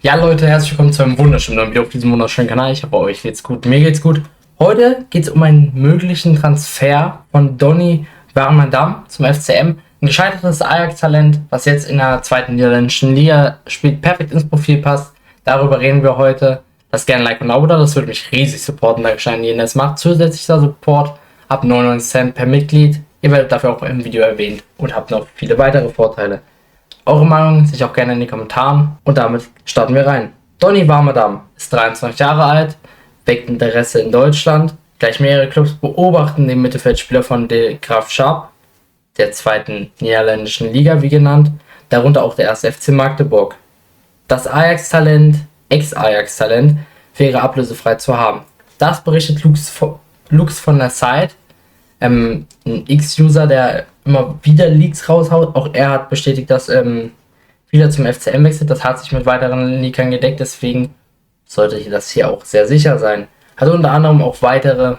Ja Leute, herzlich willkommen zu einem wunderschönen neuen Video auf diesem wunderschönen Kanal. Ich hoffe, euch geht's gut, mir geht's gut. Heute geht es um einen möglichen Transfer von Donny Warmerdam zum FCM. Ein gescheitertes Ajax-Talent, was jetzt in der zweiten niederländischen Liga spielt, perfekt ins Profil passt. Darüber reden wir heute. Lasst gerne ein Like und ein Abo da, das würde mich riesig supporten, da scheint jeden es macht. Zusätzlicher Support ab 99 Cent per Mitglied. Ihr werdet dafür auch im Video erwähnt und habt noch viele weitere Vorteile. Eure Meinung sich auch gerne in die Kommentaren und damit starten wir rein. Donny Warmerdam ist 23 Jahre alt, weckt Interesse in Deutschland. Gleich mehrere Clubs beobachten den Mittelfeldspieler von De Graafschap, der zweiten niederländischen Liga wie genannt, darunter auch der erste FC Magdeburg. Das Ajax-Talent, Ex-Ajax-Talent, wäre ablösefrei zu haben. Das berichtet Lux von der Side, ein X-User, der immer wieder Leaks raushaut. Auch er hat bestätigt, dass wieder zum FCM wechselt. Das hat sich mit weiteren Leakern gedeckt, deswegen sollte das hier auch sehr sicher sein. Hat unter anderem auch weitere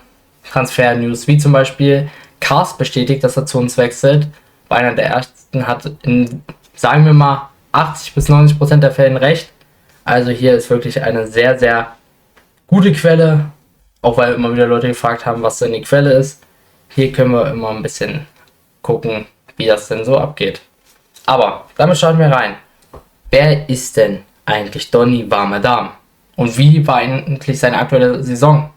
Transfer-News, wie zum Beispiel Kars bestätigt, dass er zu uns wechselt. War einer der ersten, hat in, sagen wir mal, 80-90% der Fällen recht. Also hier ist wirklich eine sehr, sehr gute Quelle, auch weil immer wieder Leute gefragt haben, was denn die Quelle ist. Hier können wir immer ein bisschen gucken, wie das denn so abgeht. Aber damit starten wir rein. Wer ist denn eigentlich Donny Warmerdam? Und wie war eigentlich seine aktuelle Saison?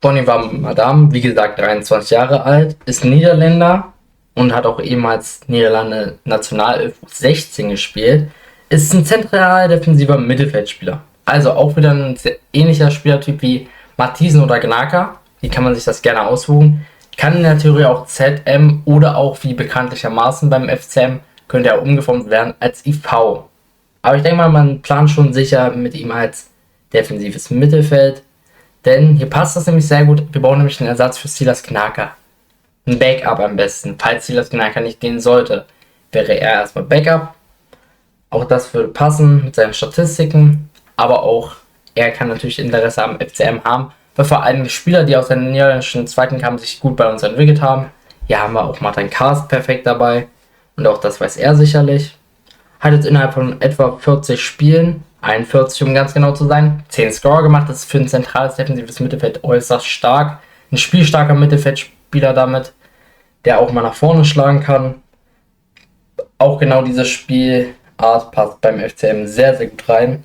Donny Warmerdam, wie gesagt, 23 Jahre alt, ist Niederländer und hat auch ehemals Niederlande Nationalelf 16 gespielt. Ist ein zentraler defensiver Mittelfeldspieler. Also auch wieder ein sehr ähnlicher Spielertyp wie Matthiesen oder Gnaka. Wie kann man sich das gerne aussuchen? Kann in der Theorie auch ZM oder auch wie bekanntlichermaßen beim FCM könnte er umgeformt werden als IV. Aber ich denke mal, man plant schon sicher mit ihm als defensives Mittelfeld. Denn hier passt das nämlich sehr gut. Wir brauchen nämlich einen Ersatz für Silas Gnaka. Ein Backup am besten. Falls Silas Gnaka nicht gehen sollte, wäre er erstmal Backup. Auch das würde passen mit seinen Statistiken. Aber auch er kann natürlich Interesse am FCM haben. Weil vor allem die Spieler, die aus der niederländischen zweiten kamen, sich gut bei uns entwickelt haben. Hier haben wir auch Martin Kars perfekt dabei. Und auch das weiß er sicherlich. Hat jetzt innerhalb von etwa 40 Spielen, 41 um ganz genau zu sein, 10 Scorer gemacht. Das ist für ein zentrales defensives Mittelfeld äußerst stark. Ein spielstarker Mittelfeldspieler damit, der auch mal nach vorne schlagen kann. Auch genau diese Spielart passt beim FCM sehr, sehr gut rein.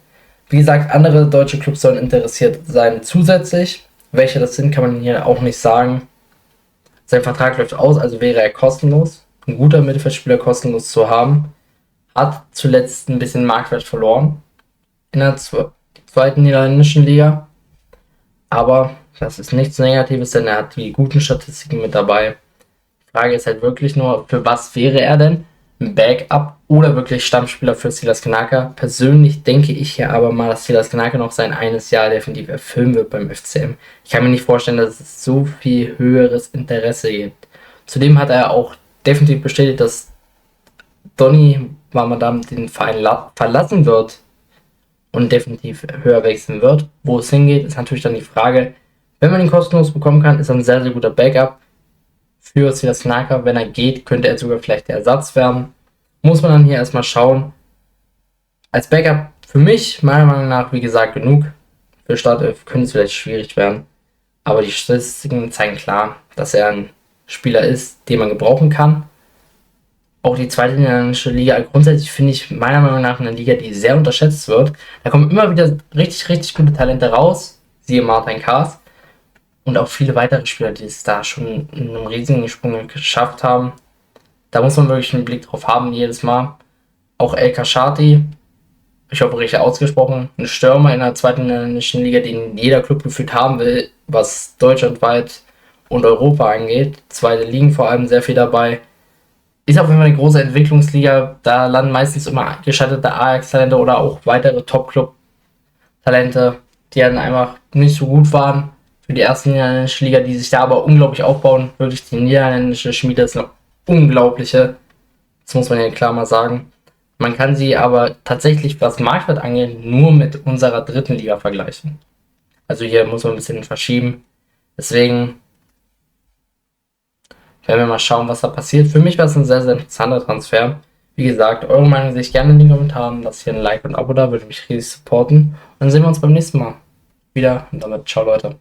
Wie gesagt, andere deutsche Clubs sollen interessiert sein zusätzlich. Welche das sind, kann man hier auch nicht sagen. Sein Vertrag läuft aus, also wäre er kostenlos. Ein guter Mittelfeldspieler kostenlos zu haben. Hat zuletzt ein bisschen Marktwert verloren in der zweiten niederländischen Liga. Aber das ist nichts Negatives, denn er hat die guten Statistiken mit dabei. Die Frage ist halt wirklich nur, für was wäre er denn? Ein Backup oder wirklich Stammspieler für Silas Gnaka. Persönlich denke ich ja aber mal, dass Silas Gnaka noch sein eines Jahr definitiv erfüllen wird beim FCM. Ich kann mir nicht vorstellen, dass es so viel höheres Interesse gibt. Zudem hat er auch definitiv bestätigt, dass Donny Warmerdam den Verein verlassen wird und definitiv höher wechseln wird. Wo es hingeht, ist natürlich dann die Frage, wenn man ihn kostenlos bekommen kann, ist er ein sehr, sehr guter Backup für Silas Gnaka. Wenn er geht, könnte er sogar vielleicht der Ersatz werden. Muss man dann hier erstmal schauen. Als Backup für mich, meiner Meinung nach, wie gesagt, genug. Für Startelf könnte es vielleicht schwierig werden. Aber die Statistiken zeigen klar, dass er ein Spieler ist, den man gebrauchen kann. Auch die zweite niederländische Liga, grundsätzlich finde ich meiner Meinung nach eine Liga, die sehr unterschätzt wird. Da kommen immer wieder richtig, richtig gute Talente raus. Siehe Martin Kars. Und auch viele weitere Spieler, die es da schon in einem riesigen Sprung geschafft haben. Da muss man wirklich einen Blick drauf haben, jedes Mal. Auch El Khashati, ich hoffe richtig ausgesprochen, ein Stürmer in der zweiten niederländischen Liga, den jeder Club gefühlt haben will, was deutschlandweit und Europa angeht. Zweite Ligen vor allem sehr viel dabei. Ist auf jeden Fall eine große Entwicklungsliga. Da landen meistens immer gescheiterte Ajax-Talente oder auch weitere Top-Club-Talente, die dann einfach nicht so gut waren. Für die erste niederländische Liga, die sich da aber unglaublich aufbauen. Wirklich, die niederländische Schmiede ist eine unglaubliche. Das muss man ja klar mal sagen. Man kann sie aber tatsächlich, was Marktwert angeht, nur mit unserer dritten Liga vergleichen. Also hier muss man ein bisschen verschieben. Deswegen werden wir mal schauen, was da passiert. Für mich war es ein sehr, sehr interessanter Transfer. Wie gesagt, eure Meinung sehe ich gerne in den Kommentaren. Lasst hier ein Like und ein Abo da, würde mich riesig supporten. Und dann sehen wir uns beim nächsten Mal wieder. Und damit ciao Leute.